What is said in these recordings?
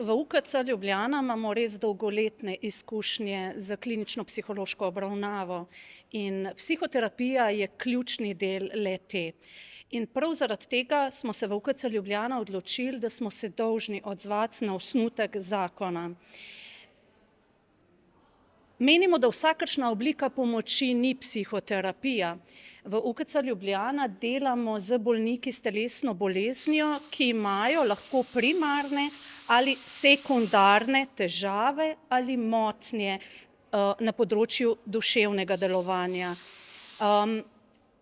V UKC Ljubljana imamo res dolgoletne izkušnje z klinično psihološko obravnavo in psihoterapija je ključni del le-te. In prav zaradi tega smo se v UKC Ljubljana odločili, da smo se dolžni odzvati na osnutek zakona. Menimo, da vsakršna oblika pomoči ni psihoterapija. V UKC Ljubljana delamo z bolniki s telesno boleznijo, ki imajo lahko primarne ali sekundarne težave ali motnje na področju duševnega delovanja.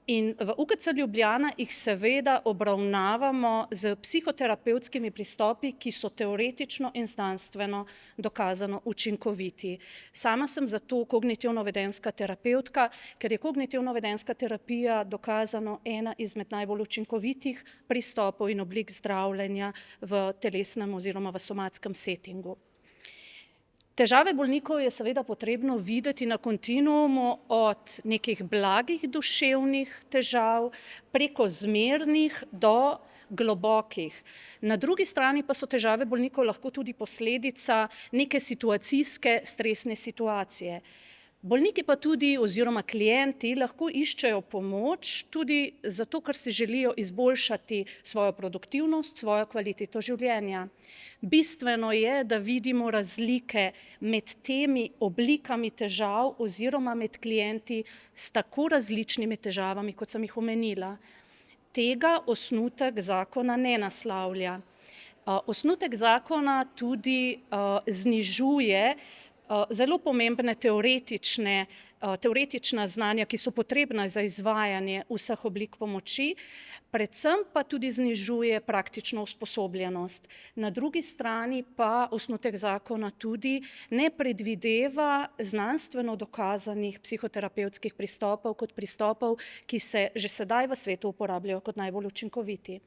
In v UKC Ljubljana jih seveda obravnavamo z psihoterapevtskimi pristopi, ki so teoretično in znanstveno dokazano učinkoviti. Sama sem zato kognitivno-vedenjska terapevtka, ker je kognitivno-vedenjska terapija dokazano ena izmed najbolj učinkovitih pristopov in oblik zdravljenja v telesnem oziroma v somatskem settingu. Težave bolnikov je seveda potrebno videti na kontinuumu od nekih blagih duševnih težav preko zmernih do globokih. Na drugi strani pa so težave bolnikov lahko tudi posledica neke situacijske stresne situacije. Bolniki pa tudi oziroma klienti lahko iščejo pomoč tudi zato, ker si želijo izboljšati svojo produktivnost, svojo kvaliteto življenja. Bistveno je, da vidimo razlike med temi oblikami težav oziroma med klienti s tako različnimi težavami, kot sem jih omenila. Tega osnutek zakona ne naslavlja. Osnutek zakona tudi znižuje zelo pomembne teoretična znanja, ki so potrebna za izvajanje vseh oblik pomoči, predvsem pa tudi znižuje praktično usposobljenost. Na drugi strani pa osnutek zakona tudi ne predvideva znanstveno dokazanih psihoterapevtskih pristopov kot pristopov, ki se že sedaj v svetu uporabljajo kot najbolj učinkoviti.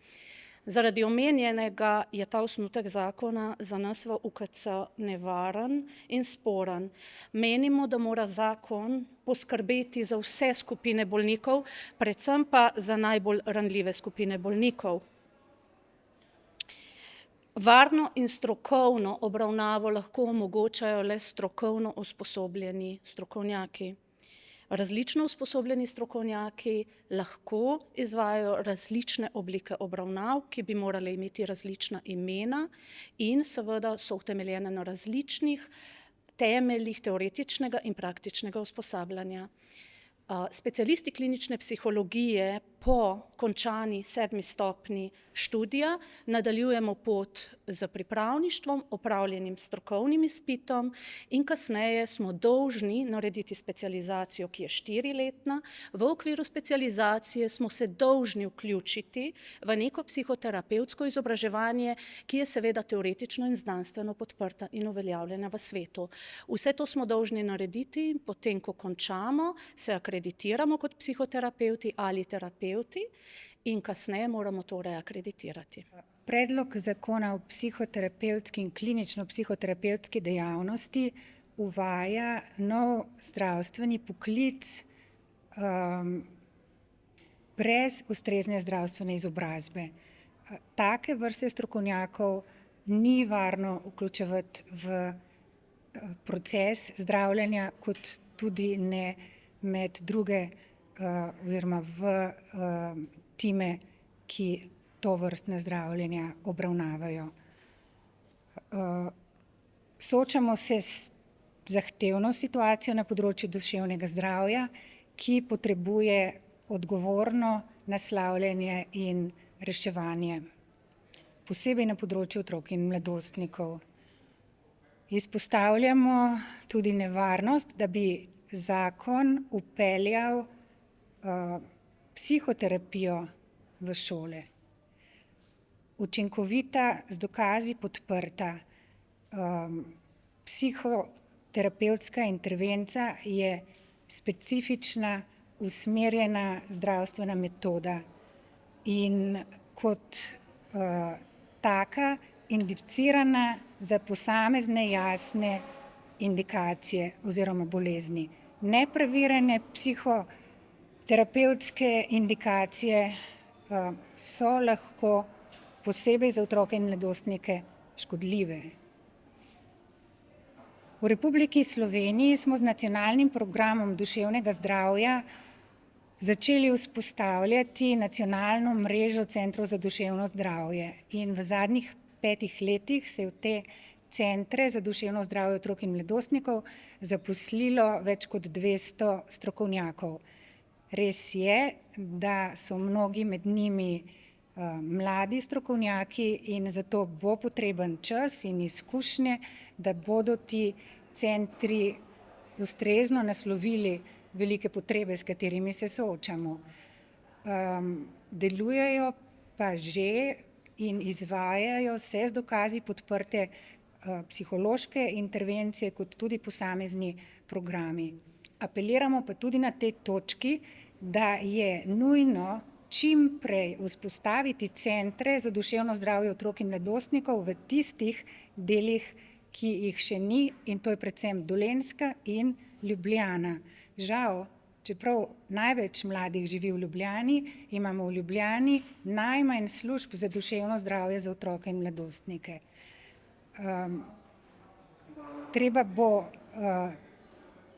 Zaradi omenjenega je ta osnutek zakona za nas v UKC nevaren in sporen. Menimo, da mora zakon poskrbeti za vse skupine bolnikov, predvsem pa za najbolj ranljive skupine bolnikov. Varno in strokovno obravnavo lahko omogočajo le strokovno usposobljeni strokovnjaki. Različno usposobljeni strokovnjaki lahko izvajajo različne oblike obravnav, ki bi morale imeti različna imena in seveda so utemeljene na različnih temeljih teoretičnega in praktičnega usposabljanja. Specialisti klinične psihologije po končani 7. stopnji študija nadaljujemo pot z pripravništvom, opravljenim strokovnim izpitom in kasneje smo dolžni narediti specializacijo, ki je 4-letna. V okviru specializacije smo se dolžni vključiti v neko psihoterapevtsko izobraževanje, ki je seveda teoretično in znanstveno podprta in uveljavljena v svetu. Vse to smo dolžni narediti in potem, ko končamo, se akreditiramo kot psihoterapevti ali terapevti in kasneje moramo to reakreditirati. Predlog zakona o psihoterapevtski in klinično psihoterapevtski dejavnosti uvaja nov zdravstveni poklic brez ustrezne zdravstvene izobrazbe. Take vrste strokovnjakov ni varno vključevati v proces zdravljenja, kot tudi ne med druge oziroma v time, ki to vrstne zdravljenja obravnavajo. Soočamo se s zahtevno situacijo na področju duševnega zdravja, ki potrebuje odgovorno naslavljanje in reševanje, posebej na področju otrok in mladostnikov. Izpostavljamo tudi nevarnost, da bi zakon vpeljal psihoterapijo v šole. Učinkovita, z dokazi podprta psihoterapevtska intervencija je specifična, usmerjena zdravstvena metoda in kot taka indicirana za posamezne jasne indikacije oziroma bolezni. Nepreverjene psihoterapevtske indikacije so lahko posebej za otroke in mladostnike škodljive. V Republiki Sloveniji smo z nacionalnim programom duševnega zdravja začeli vzpostavljati nacionalno mrežo centrov za duševno zdravje in v zadnjih 5 letih se je v te centre za duševno zdravje otrok in mladostnikov zaposlilo več kot 200 strokovnjakov. Res je, da so mnogi med njimi mladi strokovnjaki in zato bo potreben čas in izkušnje, da bodo ti centri ustrezno naslovili velike potrebe, s katerimi se soočamo. Delujejo pa že in izvajajo se z dokazi podprte psihološke intervencije kot tudi posamezni programi. Apeliramo pa tudi na tej točki, da je nujno čim prej vzpostaviti centre za duševno zdravje otrok in mladostnikov v tistih delih, ki jih še ni, in to je predvsem Dolenjska in Ljubljana. Žal, čeprav največ mladih živi v Ljubljani, imamo v Ljubljani najmanj služb za duševno zdravje za otroke in mladostnike. Treba bo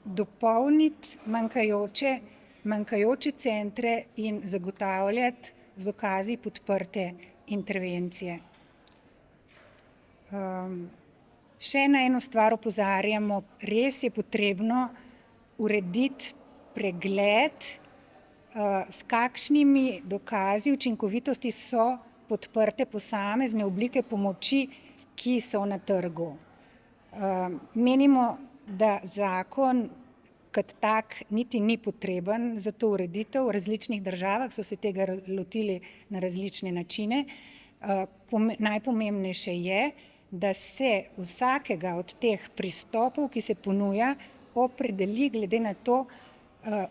dopolniti manjkajoče centre in zagotavljati z dokazi podprte intervencije. Še na eno stvar opozarjamo, res je potrebno urediti pregled, s kakšnimi dokazi učinkovitosti so podprte posamezne oblike pomoči, ki so na trgu. Menimo, da zakon kot tak niti ni potreben za to ureditev. V različnih državah so se tega lotili na različne načine. Najpomembnejše je, da se vsakega od teh pristopov, ki se ponuja, opredeli glede na to,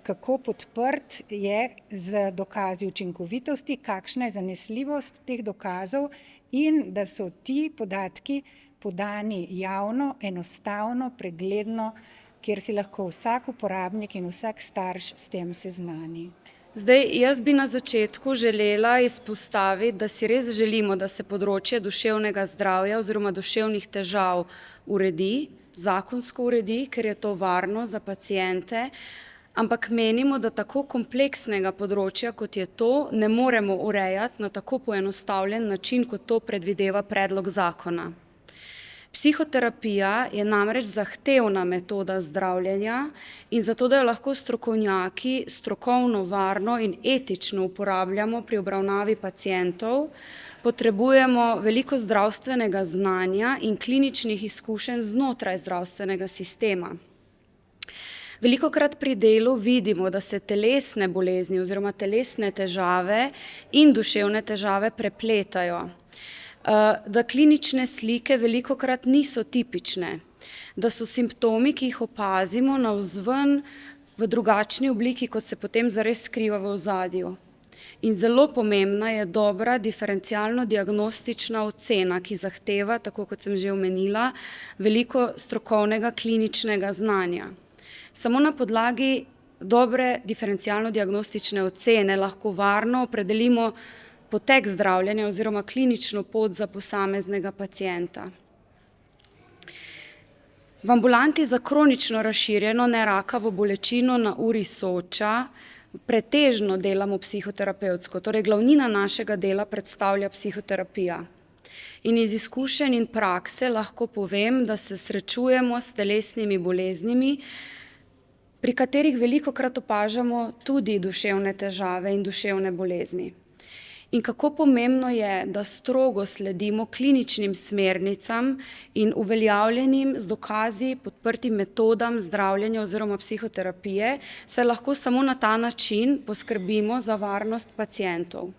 kako podprt je z dokazi učinkovitosti, kakšna je zanesljivost teh dokazov in da so ti podatki podani javno, enostavno, pregledno, kjer si lahko vsak uporabnik in vsak starš s tem seznani. Zdaj, jaz bi na začetku želela izpostaviti, da si res želimo, da se področje duševnega zdravja oziroma duševnih težav uredi, zakonsko uredi, ker je to varno za paciente, ampak menimo, da tako kompleksnega področja, kot je to, ne moremo urejati na tako poenostavljen način, kot to predvideva predlog zakona. Psihoterapija je namreč zahtevna metoda zdravljenja in zato, da jo lahko strokovnjaki strokovno, varno in etično uporabljamo pri obravnavi pacientov, potrebujemo veliko zdravstvenega znanja in kliničnih izkušenj znotraj zdravstvenega sistema. Velikokrat pri delu vidimo, da se telesne bolezni oziroma telesne težave in duševne težave prepletajo, da klinične slike velikokrat niso tipične, da so simptomi, ki jih opazimo navzven, v drugačni obliki, kot se potem zares skriva v ozadju. In zelo pomembna je dobra diferencialno-diagnostična ocena, ki zahteva, tako kot sem že omenila, veliko strokovnega kliničnega znanja. Samo na podlagi dobre diferencialno-diagnostične ocene lahko varno opredelimo potek zdravljenja oziroma klinično pot za posameznega pacienta. V ambulanti za kronično razširjeno nerakavo bolečino na URI Soča pretežno delamo psihoterapevtsko, torej glavnina našega dela predstavlja psihoterapija. In iz izkušenj in prakse lahko povem, da se srečujemo s telesnimi boleznimi, pri katerih velikokrat opažamo tudi duševne težave in duševne bolezni. In kako pomembno je, da strogo sledimo kliničnim smernicam in uveljavljenim z dokazi podprtim metodam zdravljenja oziroma psihoterapije, saj lahko samo na ta način poskrbimo za varnost pacientov.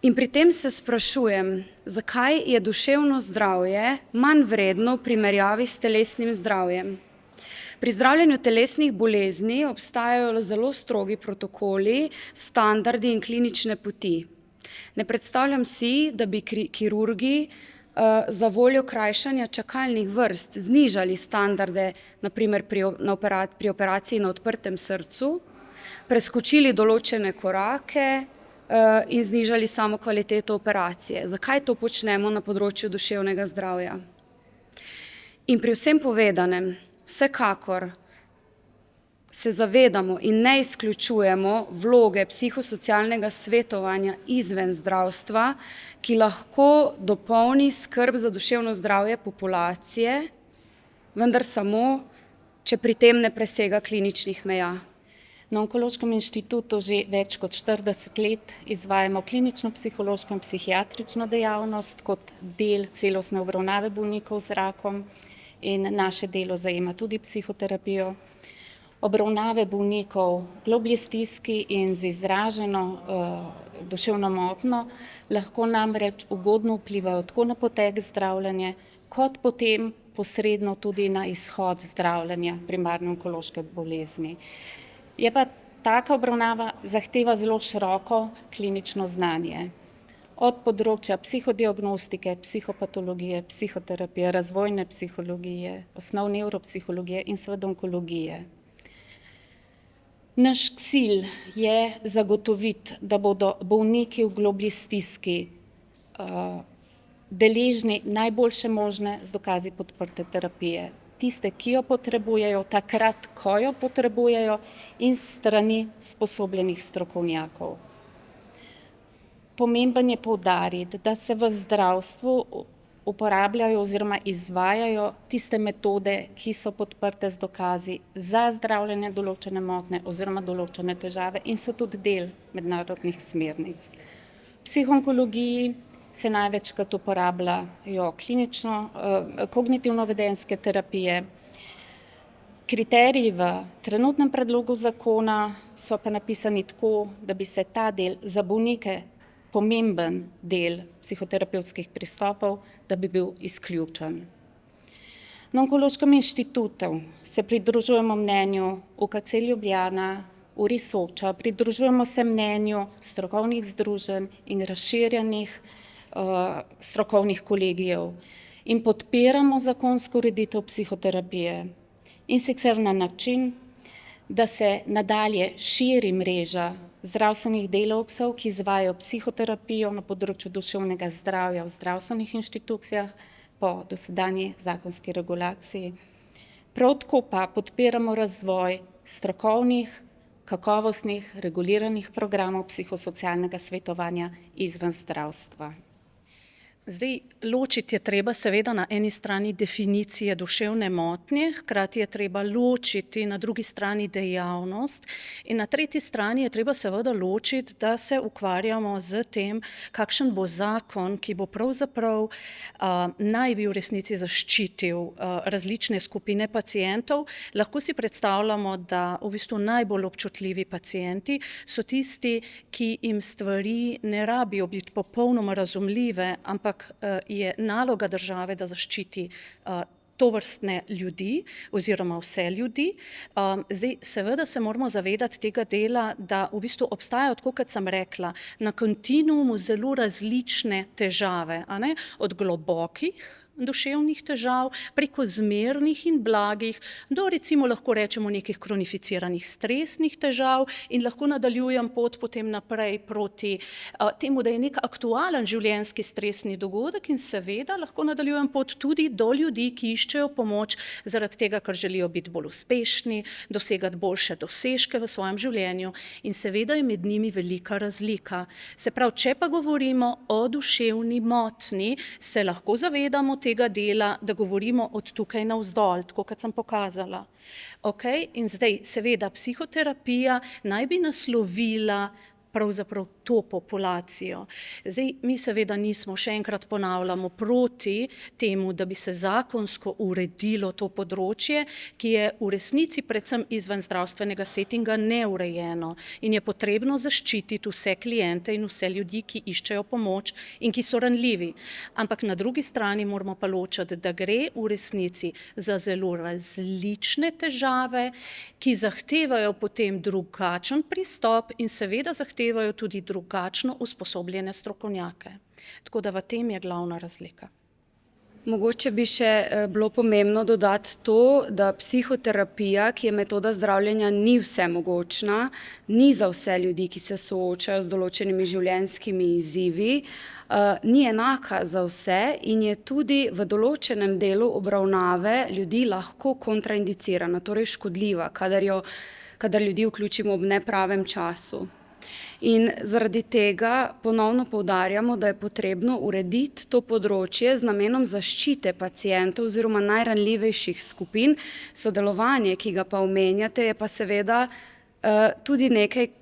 In pri tem se sprašujem, zakaj je duševno zdravje manj vredno v primerjavi s telesnim zdravjem. Pri zdravljenju telesnih bolezni obstajajo zelo strogi protokoli, standardi in klinične poti. Ne predstavljam si, da bi kirurgi za voljo krajšanja čakalnih vrst znižali standarde, na primer pri operaciji na odprtem srcu, preskočili določene korake in znižali samo kvaliteto operacije. Zakaj to počnemo na področju duševnega zdravja? In pri vsem povedanem, vsekakor se zavedamo in ne izključujemo vloge psihosocialnega svetovanja izven zdravstva, ki lahko dopolni skrb za duševno zdravje populacije, vendar samo, če pri tem ne presega kliničnih meja. Na Onkološkem inštitutu že več kot 40 let izvajamo klinično psihološko in psihiatrično dejavnost kot del celostne obravnave bolnikov z rakom in naše delo zajema tudi psihoterapijo. Obravnave bolnikov v globlji stiski in z izraženo duševno motnjo lahko namreč ugodno vplivajo tako na potek zdravljenja, kot potem posredno tudi na izhod zdravljenja primarne onkološke bolezni. Je pa taka obravnava zahteva zelo široko klinično znanje. Od področja psihodiagnostike, psihopatologije, psihoterapije, razvojne psihologije, osnov nevropsihologije in seveda onkologije. Naš cilj je zagotoviti, da bodo bolniki v globlji stiski deležni najboljše možne z dokazi podprte terapije. Tiste, ki jo potrebujejo, takrat, ko jo potrebujejo in s strani sposobljenih strokovnjakov. Pomemben je poudariti, da se v zdravstvu uporabljajo oziroma izvajajo tiste metode, ki so podprte z dokazi za zdravljenje določene motnje oziroma določene težave in so tudi del mednarodnih smernic. V psihonkologiji se največkrat uporabljajo kognitivno-vedenjske terapije. Kriteriji v trenutnem predlogu zakona so pa napisani tako, da bi se ta del za bolnike pomemben del psihoterapevtskih pristopov, da bi bil izključen. Na Onkološkem inštitutu se pridružujemo mnenju UKC Ljubljana, URI Soča, pridružujemo se mnenju strokovnih združenj in razširjenih strokovnih kolegijev in podpiramo zakonsko ureditev psihoterapije in sicer na način, da se nadalje širi mreža zdravstvenih delavcev, ki izvajajo psihoterapijo na področju duševnega zdravja v zdravstvenih inštitucijah po dosedanji zakonski regulaciji. Prav tako pa podpiramo razvoj strokovnih, kakovostnih, reguliranih programov psihosocialnega svetovanja izven zdravstva. Zdaj, ločiti je treba seveda na eni strani definicije duševne motnje, hkrati je treba ločiti na drugi strani dejavnost in na tretji strani je treba seveda ločiti, da se ukvarjamo z tem, kakšen bo zakon, ki bo pravzaprav naj bi v resnici zaščitil različne skupine pacientov. Lahko si predstavljamo, da v bistvu najbolj občutljivi pacienti so tisti, ki jim stvari ne rabijo biti popolnoma razumljive, ampak je naloga države, da zaščiti tovrstne ljudi oziroma vse ljudi. Zdaj, seveda se moramo zavedati tega dela, da v bistvu obstajajo, tako kot sem rekla, na kontinuumu zelo različne težave, od globokih duševnih težav, preko zmernih in blagih, do recimo lahko rečemo nekih kronificiranih stresnih težav in lahko nadaljujem pot potem naprej proti temu, da je nek aktualen življenjski stresni dogodek in seveda lahko nadaljujem pot tudi do ljudi, ki iščejo pomoč zaradi tega, ker želijo biti bolj uspešni, dosegati boljše dosežke v svojem življenju in seveda je med njimi velika razlika. Se pravi, če pa govorimo o duševni motnji, se lahko zavedamo tega dela, da govorimo od tukaj navzdol, tako kot sem pokazala. In zdaj, seveda, psihoterapija naj bi naslovila pravzaprav to populacijo. Zdaj, mi seveda nismo, še enkrat ponavljamo, proti temu, da bi se zakonsko uredilo to področje, ki je v resnici predvsem izven zdravstvenega settinga neurejeno in je potrebno zaščititi vse kliente in vse ljudi, ki iščejo pomoč in ki so ranljivi. Ampak na drugi strani moramo pa ločiti, da gre v resnici za zelo različne težave, ki zahtevajo potem drugačen pristop in seveda zahtevajo tudi drugačno usposobljene strokovnjake. Tako da v tem je glavna razlika. Mogoče bi še bilo pomembno dodati to, da psihoterapija, ki je metoda zdravljenja, ni vsemogočna, ni za vse ljudi, ki se soočajo z določenimi življenjskimi izzivi, ni enaka za vse in je tudi v določenem delu obravnave ljudi lahko kontraindicirana, torej škodljiva, kadar ljudi vključimo ob nepravem času. In zaradi tega ponovno poudarjamo, da je potrebno urediti to področje z namenom zaščite pacientov oziroma najranljivejših skupin. Sodelovanje, ki ga pa omenjate, je pa seveda tudi nekaj,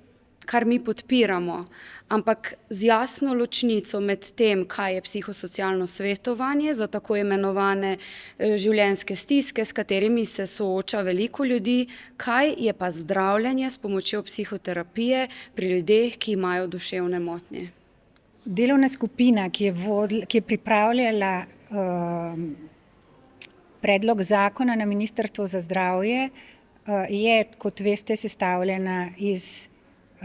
kar mi podpiramo, ampak z jasno ločnico med tem, kaj je psihosocialno svetovanje za tako imenovane življenjske stiske, s katerimi se sooča veliko ljudi, kaj je pa zdravljenje s pomočjo psihoterapije pri ljudeh, ki imajo duševne motnje. Delovna skupina, ki je pripravljala predlog zakona na Ministrstvu za zdravje, je, kot veste, sestavljena iz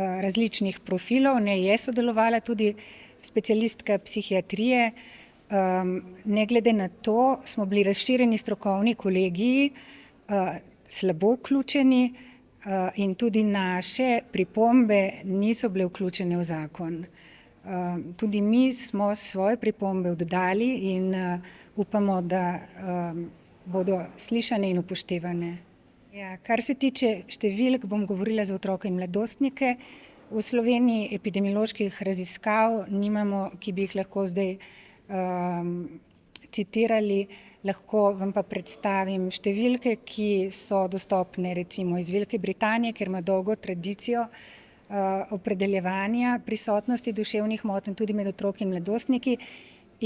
različnih profilov, je sodelovala tudi specialistka psihiatrije. Ne glede na to smo bili razširjeni strokovni kolegiji, slabo vključeni in tudi naše pripombe niso bile vključene v zakon. Tudi mi smo svoje pripombe oddali in upamo, da bodo slišane in upoštevane. Ja, kar se tiče številk, bom govorila za otroke in mladostnike. V Sloveniji epidemioloških raziskav nimamo, ki bi jih lahko zdaj citirali, lahko vam pa predstavim številke, ki so dostopne recimo iz Velike Britanije, ker ima dolgo tradicijo opredeljevanja prisotnosti duševnih motenj tudi med otroki in mladostniki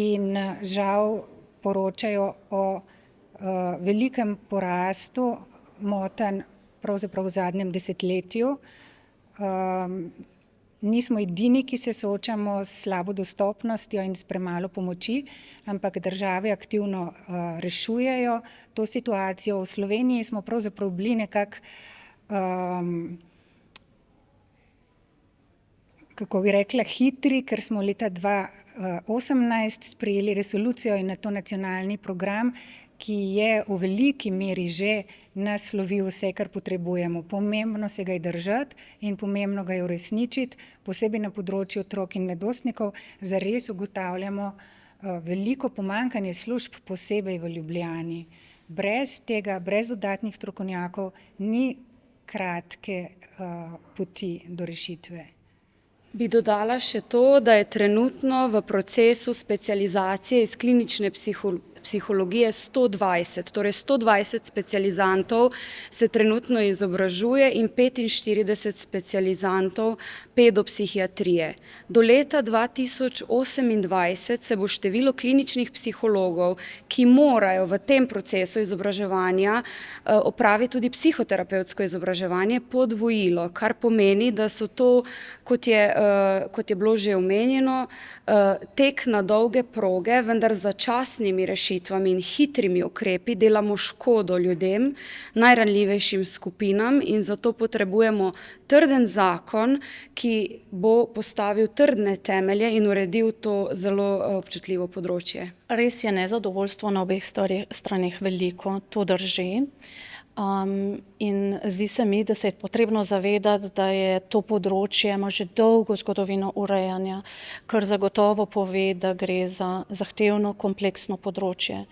in žal poročajo o velikem porastu motenj pravzaprav v zadnjem desetletju. Nismo edini, ki se soočamo s slabo dostopnostjo in s premalo pomoči, ampak države aktivno rešujejo to situacijo. V Sloveniji smo pravzaprav bili nekako, kako bi rekla, hitri, ker smo leta 2018 sprejeli resolucijo in nato nacionalni program, ki je v veliki meri že naslovil vse, kar potrebujemo. Pomembno se ga je držati in pomembno ga je uresničiti, posebej na področju otrok in mladostnikov. Zares ugotavljamo veliko pomanjkanje služb, posebej v Ljubljani. Brez tega, brez dodatnih strokovnjakov ni kratke poti do rešitve. Bi dodala še to, da je trenutno v procesu specializacije iz klinične psihologije 120, torej 120 specializantov se trenutno izobražuje in 45 specializantov pedopsihiatrije. Do leta 2028 se bo število kliničnih psihologov, ki morajo v tem procesu izobraževanja opraviti tudi psihoterapevtsko izobraževanje, podvojilo, kar pomeni, da so to, kot je bilo že omenjeno, tek na dolge proge, vendar z začasnimi rešitvami in hitrimi ukrepi delamo škodo ljudem, najranljivejšim skupinam in zato potrebujemo trden zakon, ki bo postavil trdne temelje in uredil to zelo občutljivo področje. Res je nezadovoljstvo na obeh straneh veliko, to drži. In zdi se mi, da se je potrebno zavedati, da je to področje ima že dolgo zgodovino urejanja, kar zagotovo pove, da gre za zahtevno, kompleksno področje.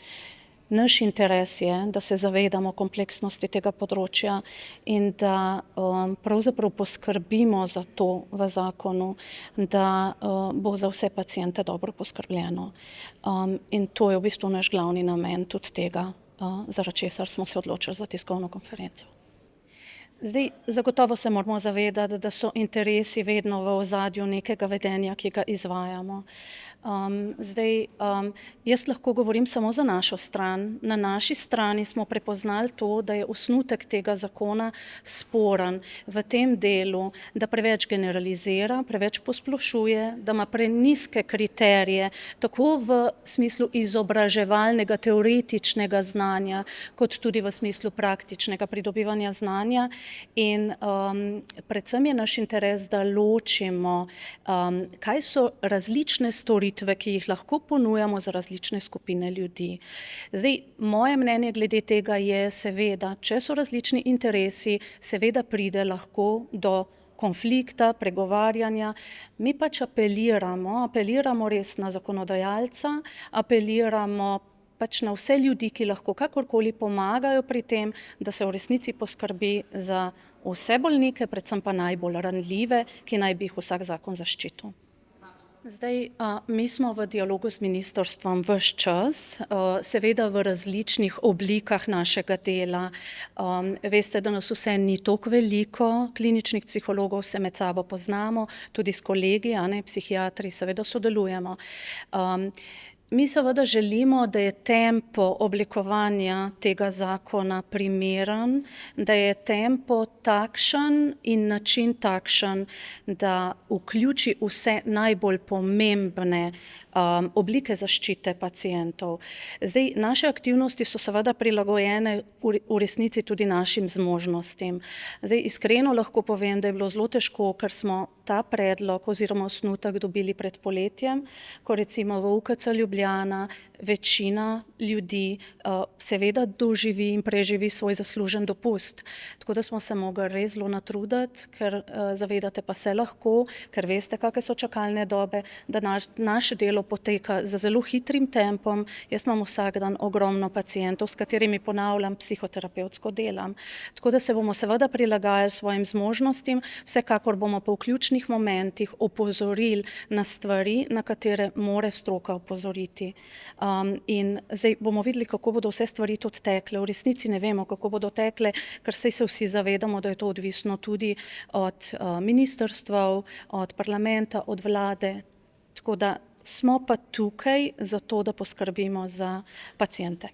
Naš interes je, da se zavedamo kompleksnosti tega področja in da pravzaprav poskrbimo za to v zakonu, da bo za vse paciente dobro poskrbljeno. In to je v bistvu naš glavni namen tudi tega, zaradi česar smo se odločili za tiskovno konferenco. Zdaj, zagotovo se moramo zavedati, da so interesi vedno v ozadju nekega vedenja, ki ga izvajamo. Jaz lahko govorim samo za našo stran. Na naši strani smo prepoznali to, da je osnutek tega zakona sporen v tem delu, da preveč generalizira, preveč posplošuje, da ima prenizke kriterije, tako v smislu izobraževalnega, teoretičnega znanja, kot tudi v smislu praktičnega pridobivanja znanja. In predvsem je naš interes, da ločimo, kaj so različne storitve storitve, ki jih lahko ponujamo za različne skupine ljudi. Zdaj, moje mnenje glede tega je seveda, če so različni interesi, seveda pride lahko do konflikta, pregovarjanja. Mi pač apeliramo res na zakonodajalca, apeliramo pač na vse ljudi, ki lahko kakorkoli pomagajo pri tem, da se v resnici poskrbi za vse bolnike, predvsem pa najbolj ranljive, ki naj bi jih vsak zakon zaščitil. Zdaj, mi smo v dialogu z ministrstvom ves čas, seveda v različnih oblikah našega dela. Veste, da nas vse ni toliko veliko, kliničnih psihologov se med sabo poznamo, tudi s kolegi, psihiatri seveda sodelujemo. Mi seveda želimo, da je tempo oblikovanja tega zakona primeren, da je tempo takšen in način takšen, da vključi vse najbolj pomembne oblike zaščite pacientov. Zdaj, naše aktivnosti so seveda prilagojene v resnici tudi našim zmožnostim. Zdaj, iskreno lahko povem, da je bilo zelo težko, ker smo ta predlog oziroma osnutek dobili pred poletjem, ko recimo v UKC Ljubljana večina ljudi seveda doživi in preživi svoj zaslužen dopust. Tako da smo se mogli res zelo natruditi, ker zavedate pa se lahko, ker veste, kakšne so čakalne dobe, da naše delo poteka z zelo hitrim tempom. Jaz imam vsak dan ogromno pacientov, s katerimi ponavljam, psihoterapevtsko delam. Tako da se bomo seveda prilagajali svojim zmožnostim, vsekakor bomo pa v ključnih momentih opozorili na stvari, na katere mora stroka opozoriti. In zdaj bomo videli, kako bodo vse stvari tudi tekle. V resnici ne vemo, kako bodo tekle, ker se vsi zavedamo, da je to odvisno tudi od ministrstev, od parlamenta, od vlade. Tako da smo pa tukaj zato, da poskrbimo za paciente.